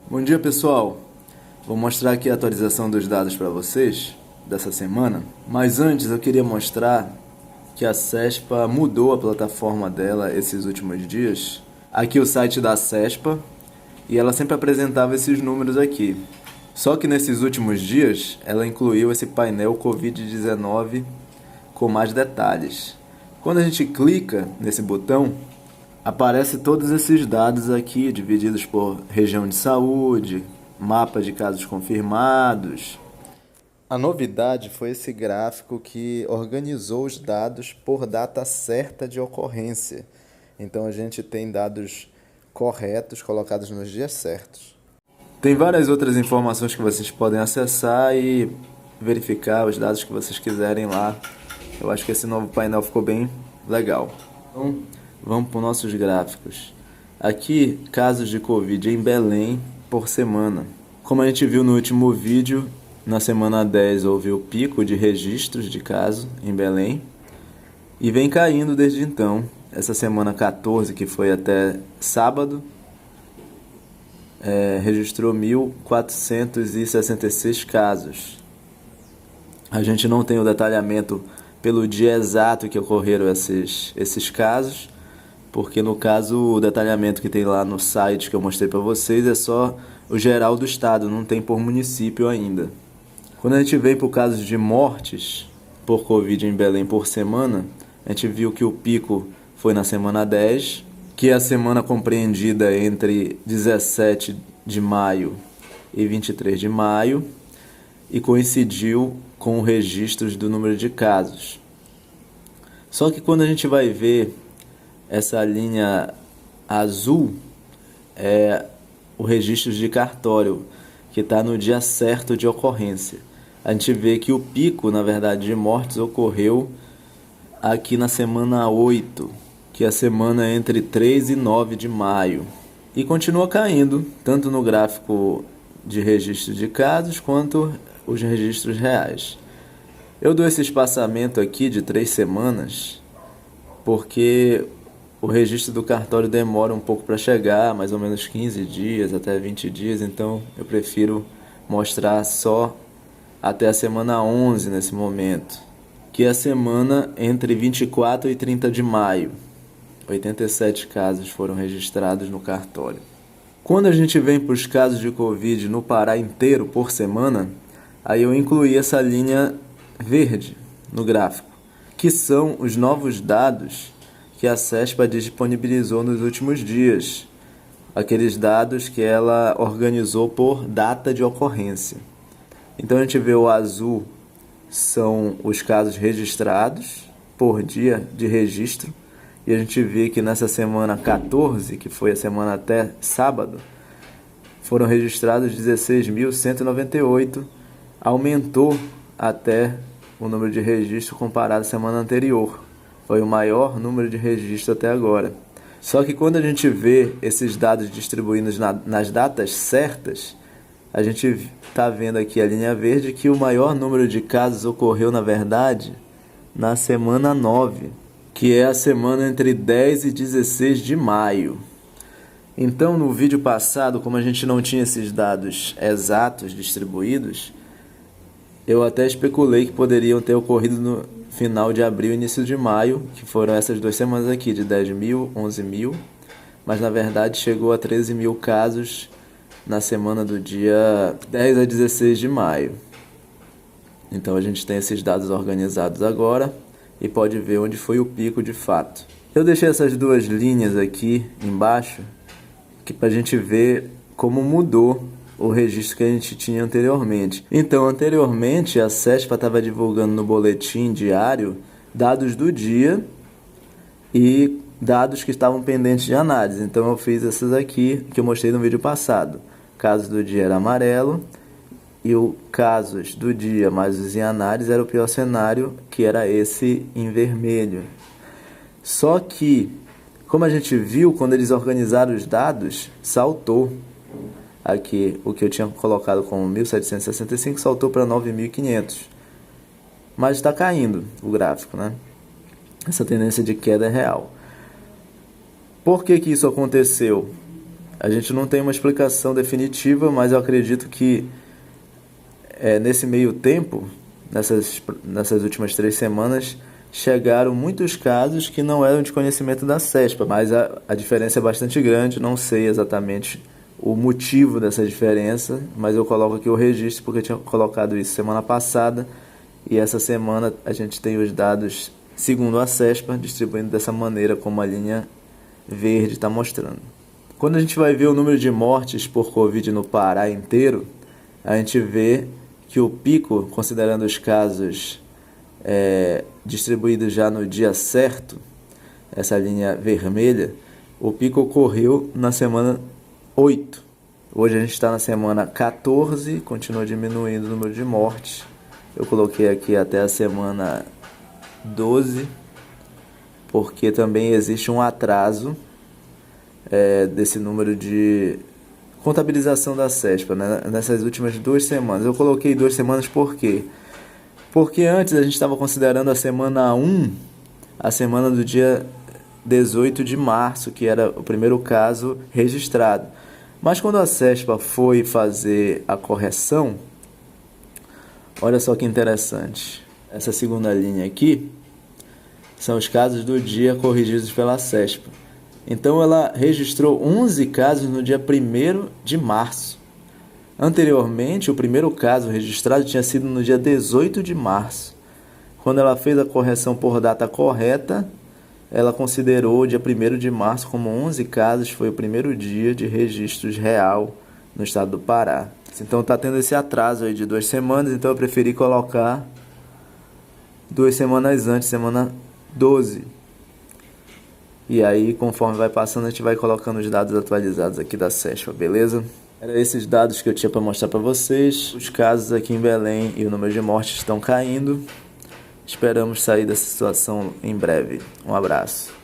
Bom dia, pessoal. Vou mostrar aqui a atualização dos dados para vocês dessa semana. Mas antes eu queria mostrar que a CESPA mudou a plataforma dela esses últimos dias. Aqui o site da CESPA e ela sempre apresentava esses números aqui. Só que nesses últimos dias ela incluiu esse painel Covid-19 com mais detalhes. Quando a gente clica nesse botão, aparece todos esses dados aqui, divididos por região de saúde, mapa de casos confirmados. A novidade foi esse gráfico que organizou os dados por data certa de ocorrência. Então a gente tem dados corretos colocados nos dias certos. Tem várias outras informações que vocês podem acessar e verificar os dados que vocês quiserem lá. Eu acho que esse novo painel ficou bem legal. Então, vamos para os nossos gráficos. Aqui, casos de Covid em Belém por semana. Como a gente viu no último vídeo, na semana 10 houve o pico de registros de casos em Belém e vem caindo desde então. Essa semana 14, que foi até sábado, registrou 1.466 casos. A gente não tem o detalhamento pelo dia exato que ocorreram esses casos, porque no caso o detalhamento que tem lá no site que eu mostrei para vocês é só o geral do estado, não tem por município ainda. Quando a gente vem para o caso de mortes por Covid em Belém por semana, a gente viu que o pico foi na semana 10, que é a semana compreendida entre 17 de maio e 23 de maio, e coincidiu com registros do número de casos. Só que quando a gente vai ver essa linha azul, é o registro de cartório, que está no dia certo de ocorrência. A gente vê que o pico, na verdade, de mortes ocorreu aqui na semana 8, que é a semana entre 3 e 9 de maio. E continua caindo, tanto no gráfico de registro de casos, quanto os registros reais. Eu dou esse espaçamento aqui de 3 semanas, porque o registro do cartório demora um pouco para chegar, mais ou menos 15 dias, até 20 dias, então eu prefiro mostrar só até a semana 11 nesse momento, que é a semana entre 24 e 30 de maio. 87 casos foram registrados no cartório. Quando a gente vem para os casos de Covid no Pará inteiro por semana, aí eu incluí essa linha verde no gráfico, que são os novos dados que a CESPA disponibilizou nos últimos dias, aqueles dados que ela organizou por data de ocorrência. Então a gente vê o azul são os casos registrados por dia de registro, e a gente vê que nessa semana 14, que foi a semana até sábado, foram registrados 16.198, aumentou até o número de registros comparado à semana anterior. Foi o maior número de registros até agora. Só que quando a gente vê esses dados distribuídos nas datas certas, a gente está vendo aqui a linha verde que o maior número de casos ocorreu, na verdade, na semana 9, que é a semana entre 10 e 16 de maio. Então, no vídeo passado, como a gente não tinha esses dados exatos distribuídos, eu até especulei que poderiam ter ocorrido no final de abril e início de maio, que foram essas 2 semanas aqui, de 10 mil, 11 mil, mas na verdade chegou a 13 mil casos na semana do dia 10 a 16 de maio. Então a gente tem esses dados organizados agora e pode ver onde foi o pico de fato. Eu deixei essas 2 linhas aqui embaixo para a gente ver como mudou o registro que a gente tinha anteriormente. Então, anteriormente, a CESPA estava divulgando no boletim diário dados do dia e dados que estavam pendentes de análise. Então, eu fiz essas aqui que eu mostrei no vídeo passado. Casos do dia era amarelo e o casos do dia mais os em análise era o pior cenário, que era esse em vermelho. Só que, como a gente viu, quando eles organizaram os dados, saltou. Aqui, o que eu tinha colocado como 1.765 saltou para 9.500. Mas está caindo o gráfico, né? Essa tendência de queda é real. Por que isso aconteceu? A gente não tem uma explicação definitiva, mas eu acredito que nesse meio tempo, nessas últimas 3 semanas, chegaram muitos casos que não eram de conhecimento da CESPA, mas a diferença é bastante grande, não sei exatamente o motivo dessa diferença, mas eu coloco aqui o registro porque eu tinha colocado isso semana passada e essa semana a gente tem os dados segundo a CESPA, distribuindo dessa maneira como a linha verde está mostrando. Quando a gente vai ver o número de mortes por Covid no Pará inteiro, a gente vê que o pico, considerando os casos distribuídos já no dia certo, essa linha vermelha, o pico ocorreu na semana 8. Hoje a gente está na semana 14, continua diminuindo o número de mortes. Eu coloquei aqui até a semana 12, porque também existe um atraso desse número de contabilização da CESPA, né? Nessas últimas 2 semanas. Eu coloquei 2 semanas por quê? Porque antes a gente estava considerando a semana 1, a semana do dia 18 de março, que era o primeiro caso registrado. Mas quando a CESPA foi fazer a correção, olha só que interessante. Essa segunda linha aqui são os casos do dia corrigidos pela CESPA. Então ela registrou 11 casos no dia 1º de março. Anteriormente, o primeiro caso registrado tinha sido no dia 18 de março. Quando ela fez a correção por data correta, ela considerou o dia 1º de março como 11 casos, foi o primeiro dia de registros real no estado do Pará. Então está tendo esse atraso aí de 2 semanas, então eu preferi colocar 2 semanas antes, semana 12. E aí, conforme vai passando, a gente vai colocando os dados atualizados aqui da CESPA, beleza? Eram esses dados que eu tinha para mostrar para vocês. Os casos aqui em Belém e o número de mortes estão caindo. Esperamos sair dessa situação em breve. Um abraço.